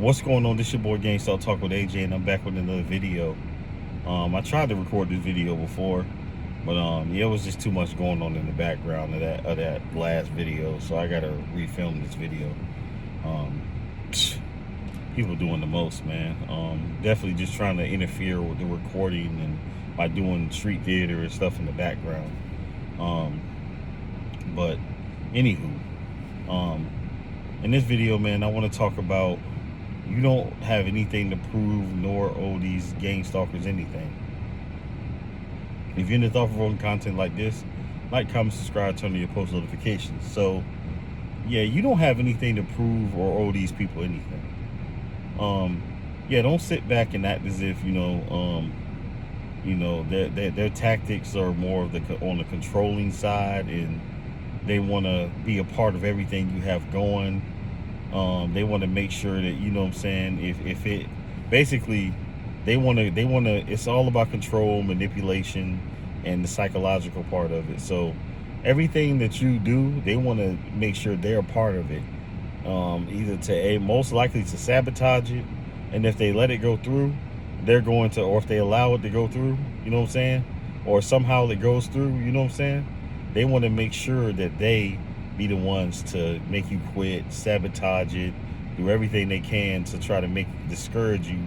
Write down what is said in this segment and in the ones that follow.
What's going on? This your boy Gangstalker Talk with AJ, and I'm back with another video. I tried to record this video before, but yeah, it was just too much going on in the background of that last video, so I gotta refilm this video. Um, People doing the most, man. Definitely just trying to interfere with the recording and by doing street theater and stuff in the background. But anywho, in this video, man, I want to talk about you don't have anything to prove, nor owe these gang stalkers anything. If you're into thought-provoking content like this, like, comment, subscribe, turn on your post notifications. So, yeah, you don't have anything to prove or owe these people anything. Yeah, don't sit back and act as if their tactics are more of on the controlling side, and they want to be a part of everything you have going. They want to make sure that, you know what I'm saying, if it basically they want to it's all about control, manipulation, and the psychological part of it. So everything that you do, they want to make sure they're a part of it. Either most likely to sabotage it, and if they let it go through, they're going to, or if they allow it to go through, you know what I'm saying, or somehow it goes through, you know what I'm saying, they want to make sure that they be the ones to make you quit, sabotage it, do everything they can to try to discourage you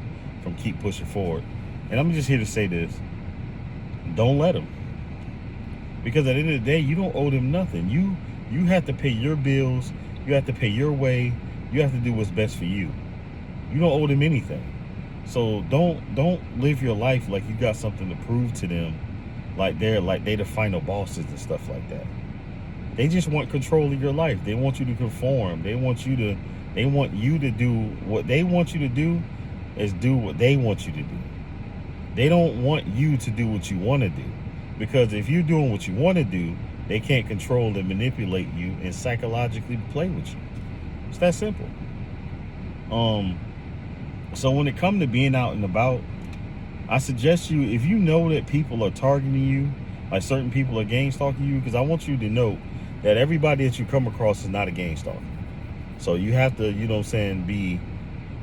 from keep pushing forward. And I'm just here to say this: don't let them, because at the end of the day, you don't owe them nothing. You have to pay your bills, you have to pay your way, you have to do what's best for you. You don't owe them anything. So don't live your life like you got something to prove to them, like they the final bosses and stuff like that. They just want control of your life. They want you to conform. They want you to do what they want you to do, is do what they want you to do. They don't want you to do what you want to do, because if you're doing what you want to do, they can't control and manipulate you and psychologically play with you. It's that simple. So when it comes to being out and about, I suggest you, if you know that people are targeting you, like certain people are gang stalking you, because I want you to know that everybody that you come across is not a gang stalker. So you have to, you know what I'm saying,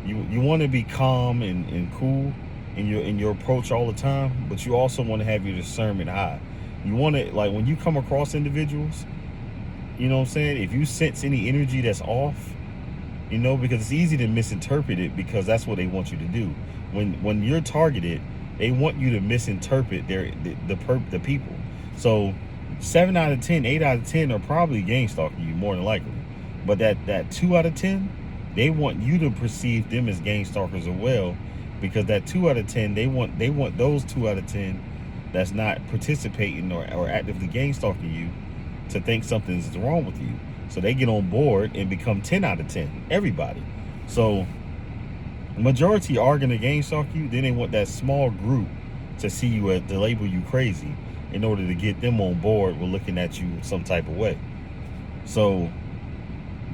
you want to be calm and cool in your approach all the time, but you also want to have your discernment high. You want to, like, when you come across individuals, you know what I'm saying, if you sense any energy that's off, because it's easy to misinterpret it, because that's what they want you to do. When you're targeted, they want you to misinterpret the people. So 7 out of 10, 8 out of 10 are probably gang stalking you, more than likely. But that 2 out of 10, they want you to perceive them as gang stalkers as well, because that 2 out of 10, they want those 2 out of 10 that's not participating or actively gang stalking you to think something's wrong with you. So they get on board and become 10 out of 10, everybody. So majority are gonna gang stalk you. Then they want that small group to see you to label you crazy, in order to get them on board with looking at you some type of way. So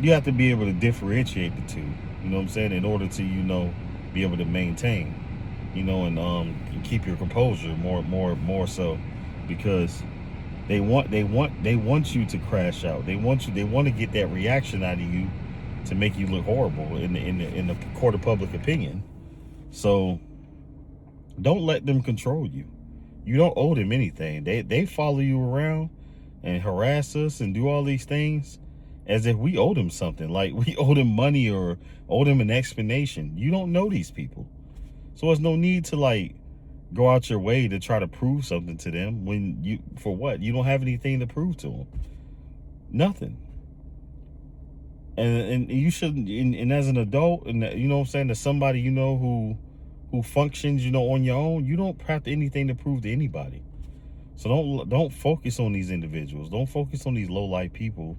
you have to be able to differentiate the two, you know what I'm saying, in order to, be able to maintain, and keep your composure more so, because they want you to crash out. They want to get that reaction out of you to make you look horrible in the court of public opinion. So don't let them control you. You don't owe them anything. They follow you around and harass us and do all these things as if we owe them something, like we owe them money or owe them an explanation. You don't know these people, so there's no need to go out your way to try to prove something to them for what? You don't have anything to prove to them. Nothing. And you shouldn't. And as an adult, and you know what I'm saying, as somebody who functions on your own, you don't have anything to prove to anybody. So don't focus on these individuals. Don't focus on these low life people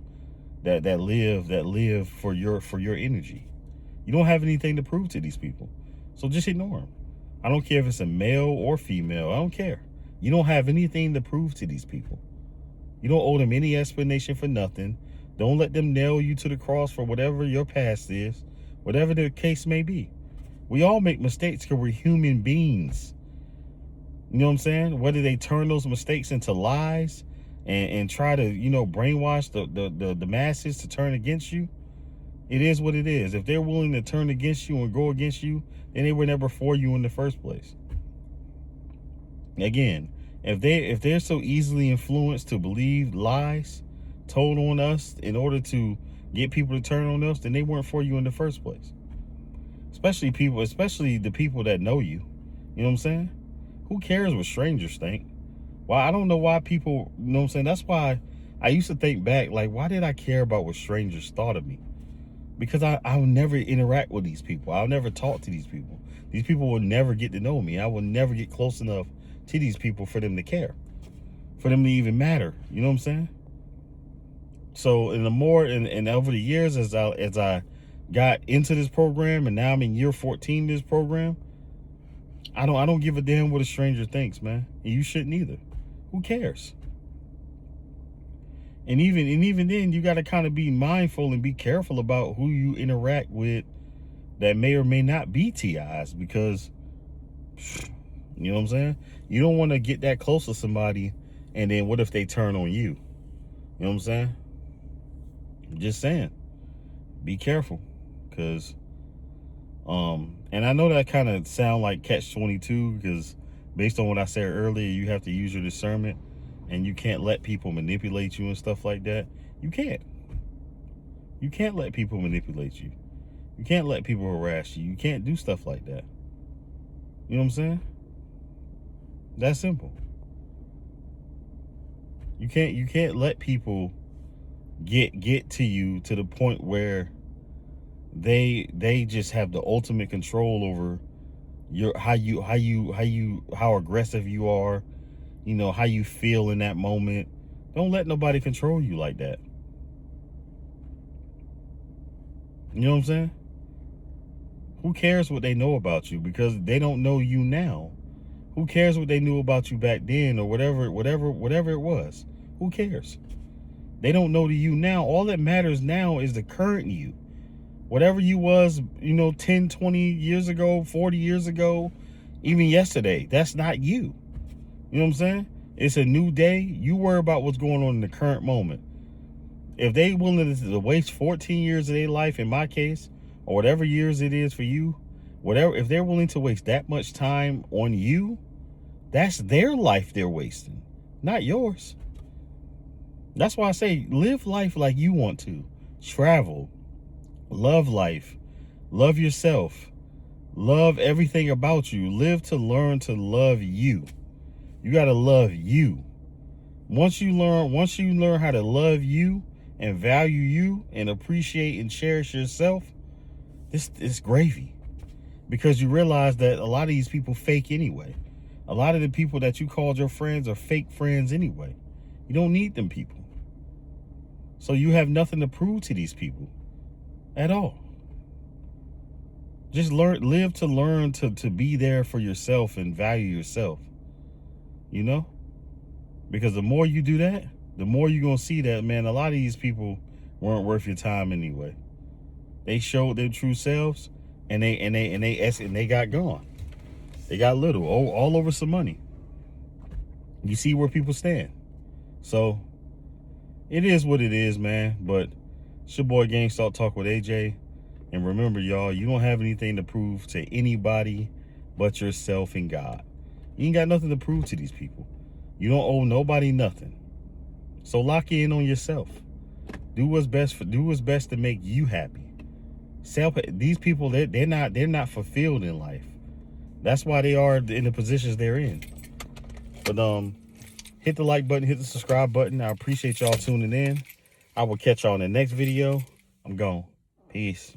that live for your energy. You don't have anything to prove to these people, so just ignore them. I don't care if it's a male or female. I don't care. You don't have anything to prove to these people. You don't owe them any explanation for nothing. Don't let them nail you to the cross for whatever your past is, whatever the case may be. We all make mistakes because we're human beings. You know what I'm saying? Whether they turn those mistakes into lies and try to, brainwash the masses to turn against you, It is what it is. If they're willing to turn against you and go against you, then they were never for you in the first place. Again, if they're so easily influenced to believe lies told on us in order to get people to turn on us, then they weren't for you in the first place. Especially the people that know you. You know what I'm saying? Who cares what strangers think? Well, I don't know why people, you know what I'm saying? That's why I used to think back, like, why did I care about what strangers thought of me? Because I'll never interact with these people. I'll never talk to these people. These people will never get to know me. I will never get close enough to these people for them to care, for them to even matter. You know what I'm saying? So in the more and over the years, as I got into this program, and now I'm in year 14 of this program, I don't give a damn what a stranger thinks, man. And you shouldn't either. Who cares? And even then, you got to kind of be mindful and be careful about who you interact with that may or may not be TIs, because you know what I'm saying? You don't want to get that close to somebody, and then what if they turn on you? You know what I'm saying? I'm just saying, be careful, because and I know that kind of sound like catch-22, because based on what I said earlier, you have to use your discernment, and you can't let people manipulate you and stuff like that. You can't let people manipulate you. You can't let people harass you. You can't do stuff like that. You know what I'm saying? That's simple. You can't let people get to you to the point where they just have the ultimate control over how aggressive you are, you know, how you feel in that moment. Don't let nobody control you like that. You know what I'm saying? Who cares what they know about you, because they don't know you now? Who cares what they knew about you back then, or whatever it was? Who cares? They don't know you now. All that matters now is the current you. Whatever you was, you know, 10, 20 years ago, 40 years ago, even yesterday, that's not you. You know what I'm saying? It's a new day. You worry about what's going on in the current moment. If they willing to waste 14 years of their life, in my case, or whatever years it is for you, if they're willing to waste that much time on you, that's their life they're wasting, not yours. That's why I say live life like you want to. Travel. Love life. Love yourself. Love everything about you. Live to learn to love you. You got to love you. Once you learn how to love you and value you and appreciate and cherish yourself, this is gravy. Because you realize that a lot of these people fake anyway. A lot of the people that you called your friends are fake friends anyway. You don't need them people. So you have nothing to prove to these people at all. Just live to learn to be there for yourself and value yourself. You know? Because the more you do that, the more you're going to see that, man, a lot of these people weren't worth your time anyway. They showed their true selves, and they got gone. They got little, all over some money. You see where people stand. So it is what it is, man. But it's your boy Gangstalker Talk with AJ. And remember, y'all, you don't have anything to prove to anybody but yourself and God. You ain't got nothing to prove to these people. You don't owe nobody nothing. So lock in on yourself. Do what's best to make you happy. These people, they're not fulfilled in life. That's why they are in the positions they're in. But hit the like button, hit the subscribe button. I appreciate y'all tuning in. I will catch y'all in the next video. I'm gone. Peace.